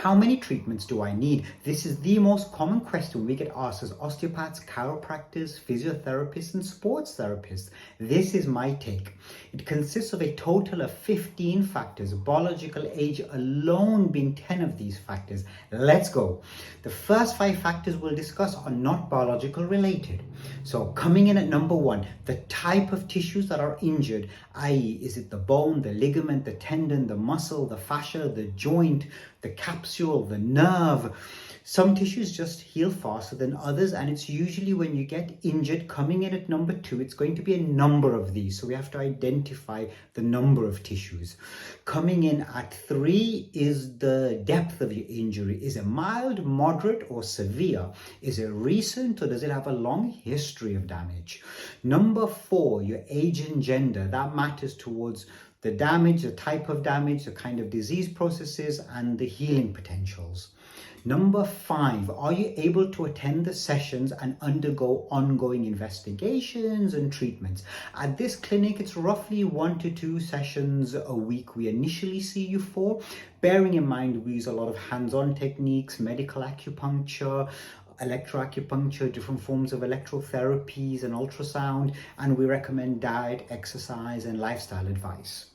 How many treatments do I need? This is the most common question we get asked as osteopaths, chiropractors, physiotherapists, and sports therapists. This is my take. It consists of a total of 15 factors, biological age alone being 10 of these factors. Let's go. The first 5 factors we'll discuss are not biological related. So coming in at number 1, the type of tissues that are injured, i.e. is it the bone, the ligament, the tendon, the muscle, the fascia, the joint, the capsule, the nerve. Some tissues just heal faster than others, and it's usually when you get injured. Coming in at number 2, it's going to be a number of these, so we have to identify the number of tissues. Coming in at 3 is the depth of your injury. Is it mild, moderate, or severe? Is it recent, or does it have a long history of damage? Number 4, your age and gender. That matters towards the damage, the type of damage, the kind of disease processes, and the healing potentials. Number 5, are you able to attend the sessions and undergo ongoing investigations and treatments? At this clinic, it's roughly 1 to 2 sessions a week we initially see you for. Bearing in mind, we use a lot of hands-on techniques, medical acupuncture, electroacupuncture, different forms of electrotherapies and ultrasound, and we recommend diet, exercise, and lifestyle advice.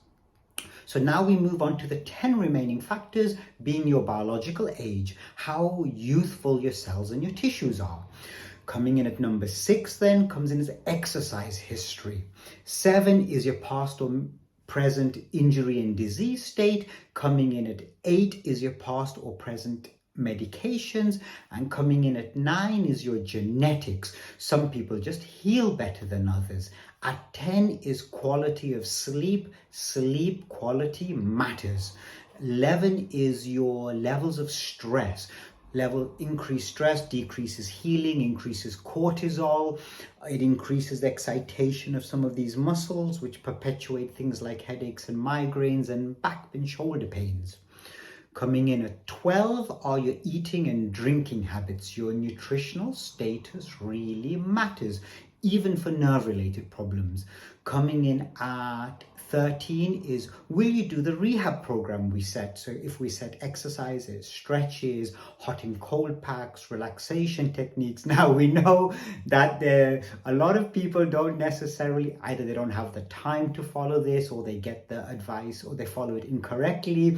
So now we move on to the 10 remaining factors, being your biological age, how youthful your cells and your tissues are. Coming in at number 6 then comes in as exercise history. 7 is your past or present injury and disease state. Coming in at 8 is your past or present medications, and coming in at 9 is your genetics. Some people just heal better than others. At 10 is quality of sleep. Sleep quality matters. 11 is your levels of stress. Increased stress decreases healing, increases cortisol. It increases the excitation of some of these muscles, which perpetuate things like headaches and migraines and back and shoulder pains. Coming in at 12 are your eating and drinking habits. Your nutritional status really matters, even for nerve-related problems. Coming in at 13 is, will you do the rehab program we set? So if we set exercises, stretches, hot and cold packs, relaxation techniques. Now we know that a lot of people don't necessarily, either they don't have the time to follow this, or they get the advice or they follow it incorrectly.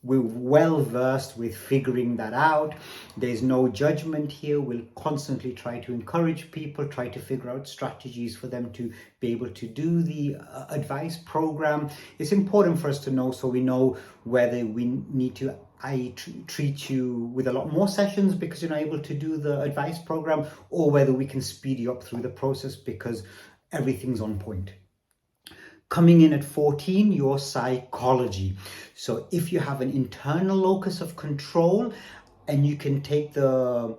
We're well versed with figuring that out. There's no judgment here. We'll constantly try to encourage people, try to figure out strategies for them to be able to do the advice program. It's important for us to know, so we know whether we need to treat you with a lot more sessions because you're not able to do the advice program, or whether we can speed you up through the process because everything's on point. Coming in at 14, your psychology. So if you have an internal locus of control and you can take the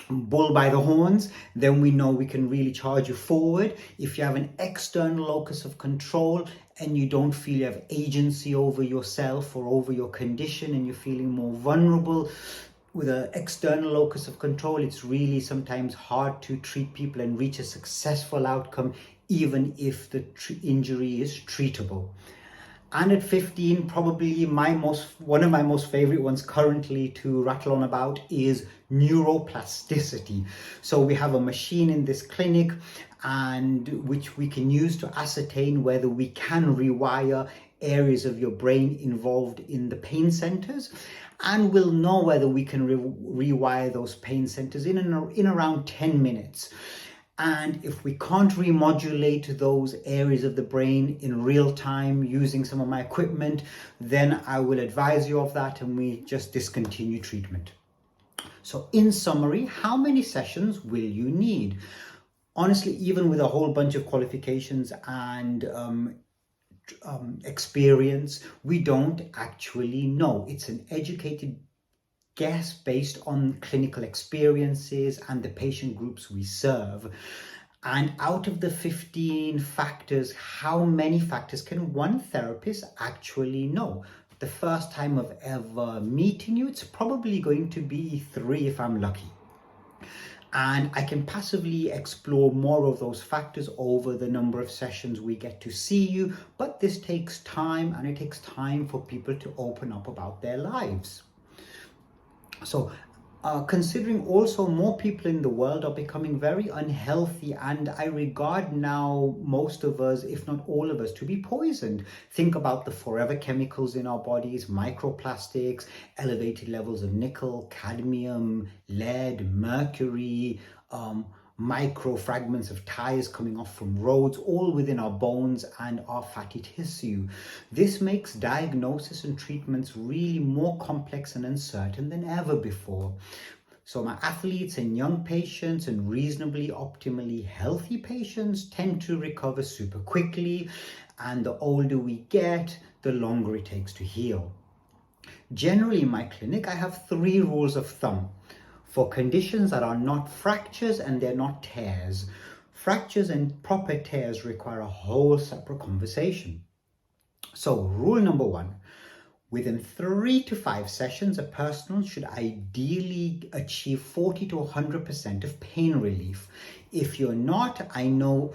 bull by the horns, then we know we can really charge you forward. If you have an external locus of control and you don't feel you have agency over yourself or over your condition, and you're feeling more vulnerable with an external locus of control, it's really sometimes hard to treat people and reach a successful outcome, even if the injury is treatable. And at 15, probably one of my most favorite ones currently to rattle on about is neuroplasticity. So we have a machine in this clinic and which we can use to ascertain whether we can rewire areas of your brain involved in the pain centers, and we'll know whether we can rewire those pain centers in around 10 minutes. And if we can't remodulate those areas of the brain in real time using some of my equipment, then I will advise you of that and we just discontinue treatment. So in summary, how many sessions will you need? Honestly, even with a whole bunch of qualifications and experience, we don't actually know. It's an educated guess based on clinical experiences and the patient groups we serve. And out of the 15 factors, how many factors can one therapist actually know? The first time of ever meeting you, it's probably going to be 3 if I'm lucky. And I can passively explore more of those factors over the number of sessions we get to see you, but this takes time, and it takes time for people to open up about their lives. So considering also more people in the world are becoming very unhealthy, and I regard now most of us, if not all of us, to be poisoned. Think about the forever chemicals in our bodies, microplastics, elevated levels of nickel, cadmium, lead, mercury, micro fragments of tires coming off from roads, all within our bones and our fatty tissue. This makes diagnosis and treatments really more complex and uncertain than ever before. So my athletes and young patients and reasonably optimally healthy patients tend to recover super quickly, and the older we get, the longer it takes to heal. Generally in my clinic, I have 3 rules of thumb for conditions that are not fractures and they're not tears. Fractures and proper tears require a whole separate conversation. So rule number 1, within 3 to 5 sessions, a person should ideally achieve 40 to 100% of pain relief. If you're not, I now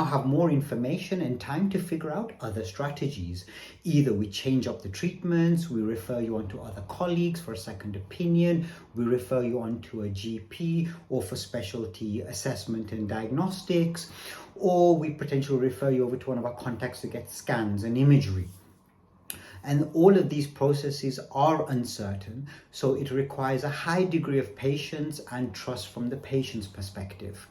have more information and time to figure out other strategies. Either we change up the treatments, we refer you on to other colleagues for a second opinion, we refer you on to a GP or for specialty assessment and diagnostics, or we potentially refer you over to one of our contacts to get scans and imagery. And all of these processes are uncertain, so it requires a high degree of patience and trust from the patient's perspective.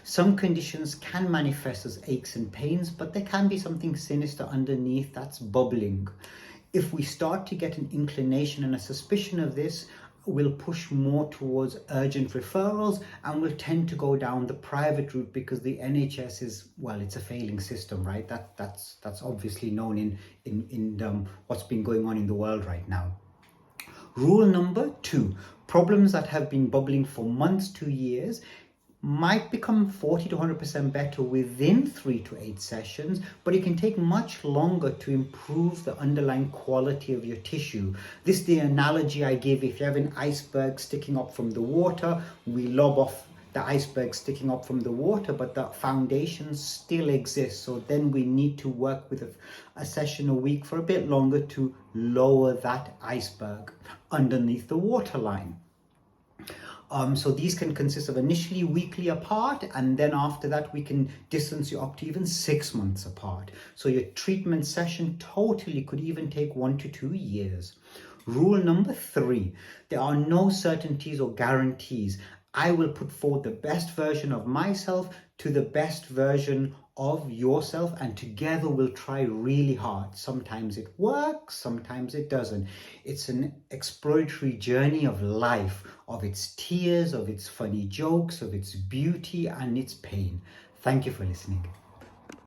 Some conditions can manifest as aches and pains, but there can be something sinister underneath that's bubbling. If we start to get an inclination and a suspicion of this, we'll push more towards urgent referrals, and we'll tend to go down the private route because the NHS is, well, it's a failing system, right? That's obviously known in what's been going on in the world right now. Rule number 2, problems that have been bubbling for months to years might become 40 to 100% better within 3 to 8 sessions, but it can take much longer to improve the underlying quality of your tissue. This is the analogy I give. If you have an iceberg sticking up from the water, we lob off the iceberg sticking up from the water, but the foundation still exists. So then we need to work with a session a week for a bit longer to lower that iceberg underneath the waterline. So these can consist of initially weekly apart, and then after that we can distance you up to even 6 months apart. So your treatment session totally could even take 1 to 2 years. Rule number 3, there are no certainties or guarantees. I will put forward the best version of myself to the best version of yourself, and together we'll try really hard. Sometimes it works, sometimes it doesn't. It's an exploratory journey of life, of its tears, of its funny jokes, of its beauty and its pain. Thank you for listening.